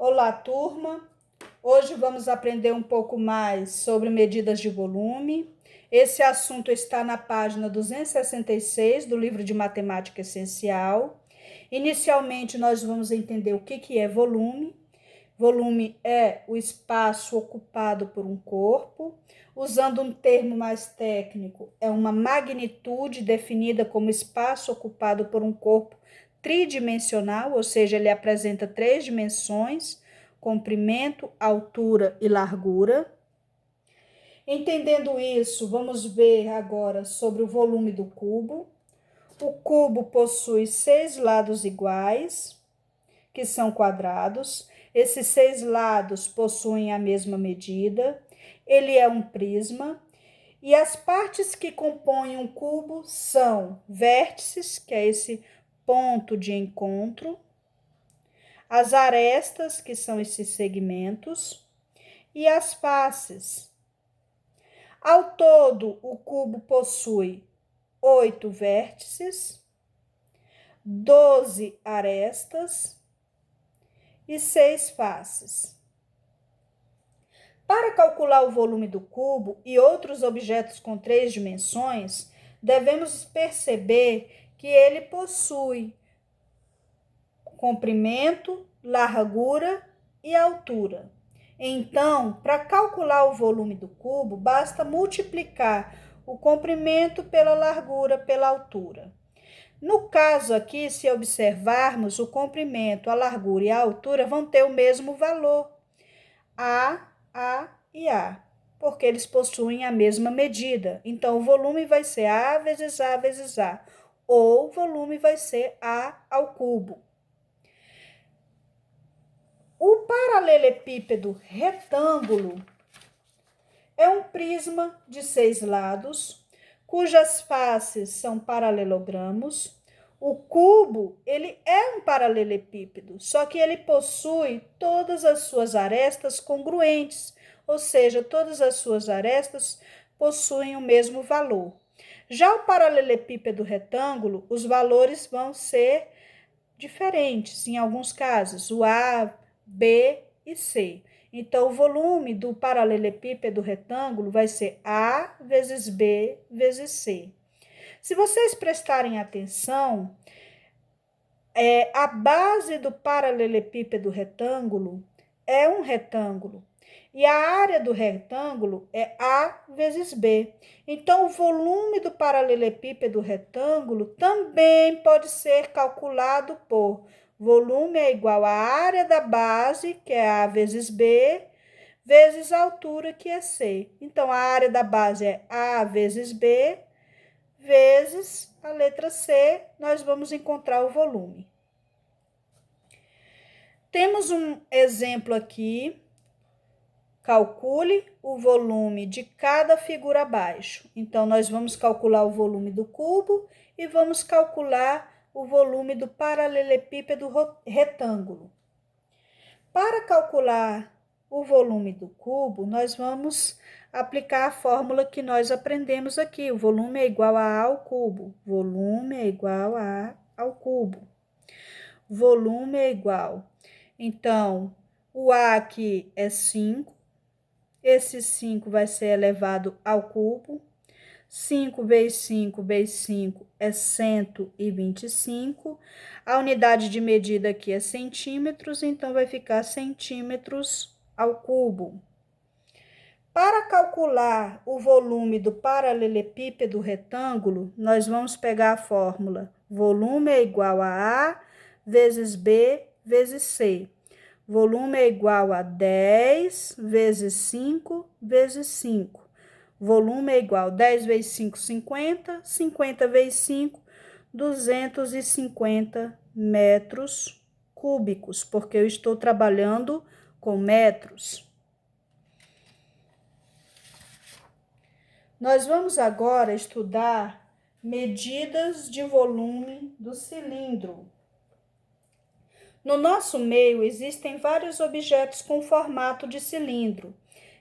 Olá, turma! Hoje vamos aprender um pouco mais sobre medidas de volume. Esse assunto está na página 266 do livro de Matemática Essencial. Inicialmente, nós vamos entender o que é volume. Volume é o espaço ocupado por um corpo. Usando um termo mais técnico, é uma magnitude definida como espaço ocupado por um corpo tridimensional, ou seja, ele apresenta três dimensões: comprimento, altura e largura. Entendendo isso, vamos ver agora sobre o volume do cubo. O cubo possui 6 lados iguais, que são quadrados. Esses 6 lados possuem a mesma medida. Ele é um prisma. E as partes que compõem um cubo são vértices, que é esse ponto de encontro, as arestas, que são esses segmentos, e as faces. Ao todo, o cubo possui 8 vértices, 12 arestas e 6 faces. Para calcular o volume do cubo e outros objetos com 3 dimensões, devemos perceber que ele possui comprimento, largura e altura. Então, para calcular o volume do cubo, basta multiplicar o comprimento pela largura pela altura. No caso aqui, se observarmos, o comprimento, a largura e a altura vão ter o mesmo valor, A e A, porque eles possuem a mesma medida. Então, o volume vai ser A vezes A vezes A, ou o volume vai ser A ao cubo. O paralelepípedo retângulo é um prisma de 6 lados, cujas faces são paralelogramos. O cubo, ele é um paralelepípedo, só que ele possui todas as suas arestas congruentes, ou seja, todas as suas arestas possuem o mesmo valor. Já o paralelepípedo retângulo, os valores vão ser diferentes em alguns casos, o A, B e C. Então, o volume do paralelepípedo retângulo vai ser A vezes B vezes C. Se vocês prestarem atenção, a base do paralelepípedo retângulo é um retângulo. E a área do retângulo é A vezes B. Então, o volume do paralelepípedo retângulo também pode ser calculado por volume é igual à área da base, que é A vezes B, vezes a altura, que é C. Então, a área da base é A vezes B, vezes a letra C, nós vamos encontrar o volume. Temos um exemplo aqui. Calcule o volume de cada figura abaixo. Então, nós vamos calcular o volume do cubo e vamos calcular o volume do paralelepípedo retângulo. Para calcular o volume do cubo, nós vamos aplicar a fórmula que nós aprendemos aqui. O volume é igual a A ao cubo. Volume é igual a A ao cubo. Volume é igual. Então, o A aqui é 5. Esse 5 vai ser elevado ao cubo. 5 vezes 5 vezes 5 é 125. A unidade de medida aqui é centímetros, então vai ficar centímetros ao cubo. Para calcular o volume do paralelepípedo retângulo, nós vamos pegar a fórmula. Volume é igual a A vezes B vezes C. Volume é igual a 10 vezes 5 vezes 5. Volume é igual a 10 vezes 5, 50. 50 vezes 5, 250 metros cúbicos, porque eu estou trabalhando com metros. Nós vamos agora estudar medidas de volume do cilindro. No nosso meio existem vários objetos com formato de cilindro.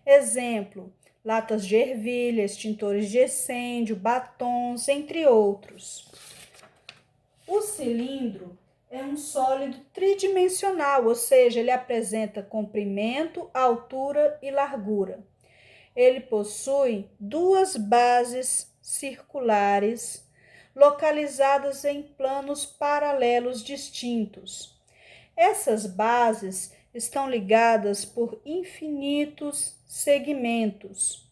Exemplo, latas de ervilha, extintores de incêndio, batons, entre outros. O cilindro, é um sólido tridimensional, ou seja, ele apresenta comprimento, altura e largura. Ele possui duas bases circulares localizadas em planos paralelos distintos. Essas bases estão ligadas por infinitos segmentos.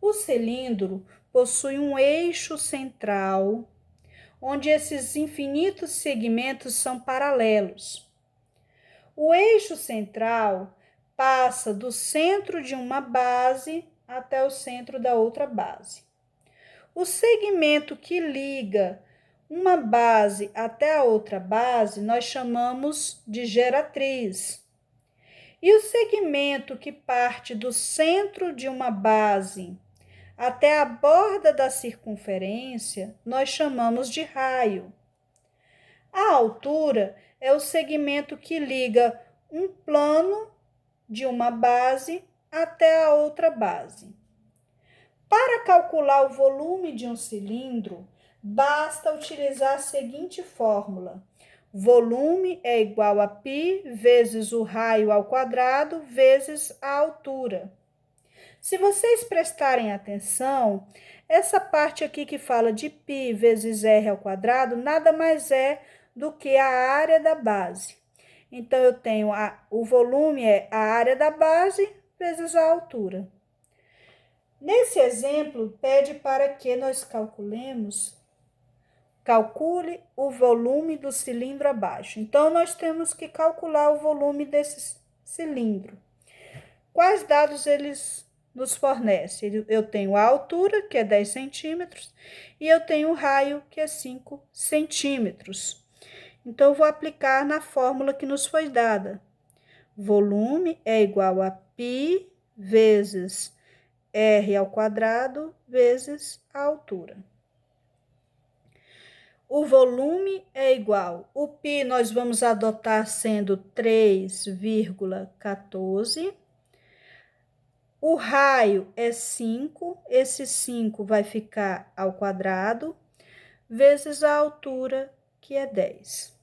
O cilindro possui um eixo central, onde esses infinitos segmentos são paralelos. O eixo central passa do centro de uma base até o centro da outra base. O segmento que liga uma base até a outra base nós chamamos de geratriz. E o segmento que parte do centro de uma base até a borda da circunferência nós chamamos de raio. A altura é o segmento que liga um plano de uma base até a outra base. Para calcular o volume de um cilindro, basta utilizar a seguinte fórmula: volume é igual a π vezes o raio ao quadrado vezes a altura. Se vocês prestarem atenção, essa parte aqui que fala de π vezes r ao quadrado nada mais é do que a área da base. Então, eu tenho o volume é a área da base vezes a altura. Nesse exemplo, pede para que nós calcule o volume do cilindro abaixo. Então, nós temos que calcular o volume desse cilindro. Quais dados eles nos fornecem? Eu tenho a altura, que é 10 centímetros, e eu tenho o raio, que é 5 centímetros. Então, eu vou aplicar na fórmula que nos foi dada. Volume é igual a π vezes r ao quadrado vezes a altura. O volume é igual, o π nós vamos adotar sendo 3,14. O raio é 5, esse 5 vai ficar ao quadrado, vezes a altura, que é 10.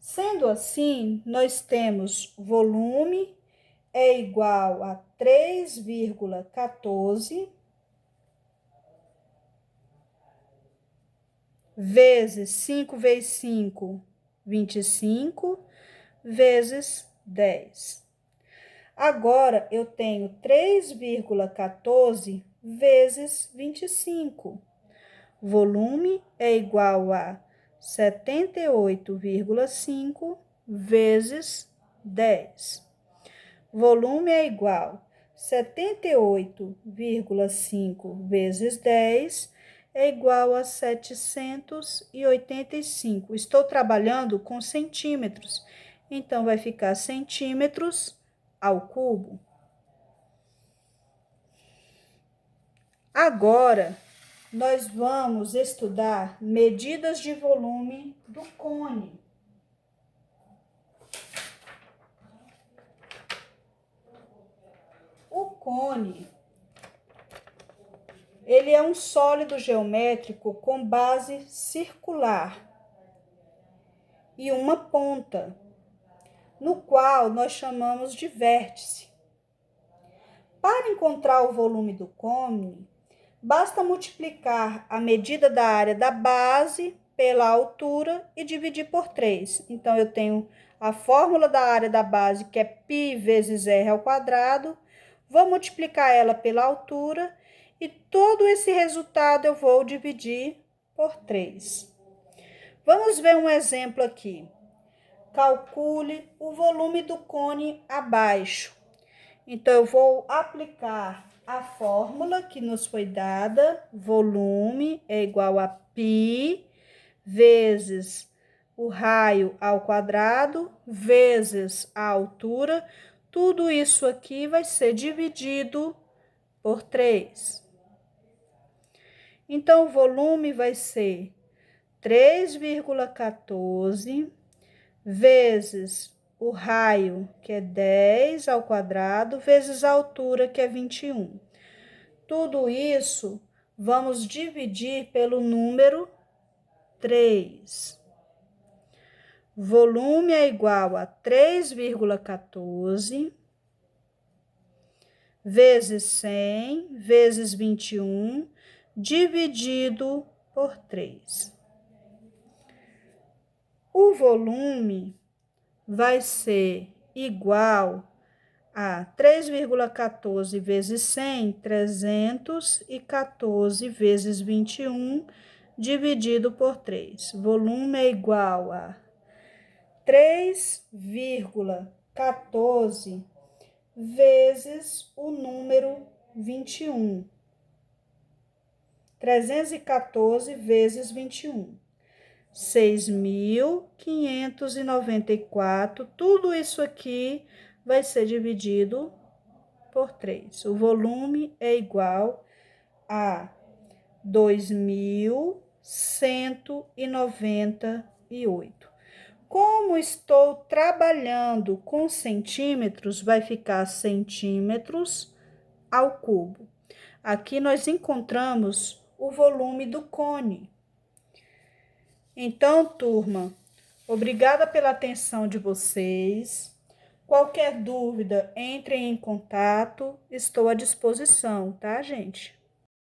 Sendo assim, nós temos volume é igual a 3,14 vezes 5 vezes 5, 25, vezes 10. Agora, eu tenho 3,14 vezes 25. Volume é igual a 78,5 vezes 10. Volume é igual a 78,5 vezes 10 é igual a 785. Estou trabalhando com centímetros, então vai ficar centímetros ao cubo. Agora, nós vamos estudar medidas de volume do cone. O cone, ele é um sólido geométrico com base circular e uma ponta, no qual nós chamamos de vértice. Para encontrar o volume do cone, basta multiplicar a medida da área da base pela altura e dividir por 3. Então, eu tenho a fórmula da área da base, que é π vezes r ao quadrado, vou multiplicar ela pela altura e todo esse resultado eu vou dividir por 3. Vamos ver um exemplo aqui. Calcule o volume do cone abaixo. Então, eu vou aplicar a fórmula que nos foi dada, volume é igual a π vezes o raio ao quadrado, vezes a altura. Tudo isso aqui vai ser dividido por 3. Então, o volume vai ser 3,14 vezes o raio, que é 10 ao quadrado, vezes a altura, que é 21. Tudo isso vamos dividir pelo número 3. volume é igual a 3,14 vezes 100 vezes 21 dividido por 3. O volume vai ser igual a 3,14 vezes 100, 314 vezes 21 dividido por 3. Volume é igual a 3,14 vezes o número 21. 314 vezes 21. 6.594. Tudo isso aqui vai ser dividido por 3. O volume é igual a 2.198. Como estou trabalhando com centímetros, vai ficar centímetros ao cubo. Aqui nós encontramos o volume do cone. Então, turma, obrigada pela atenção de vocês. Qualquer dúvida, entrem em contato, estou à disposição, tá, gente?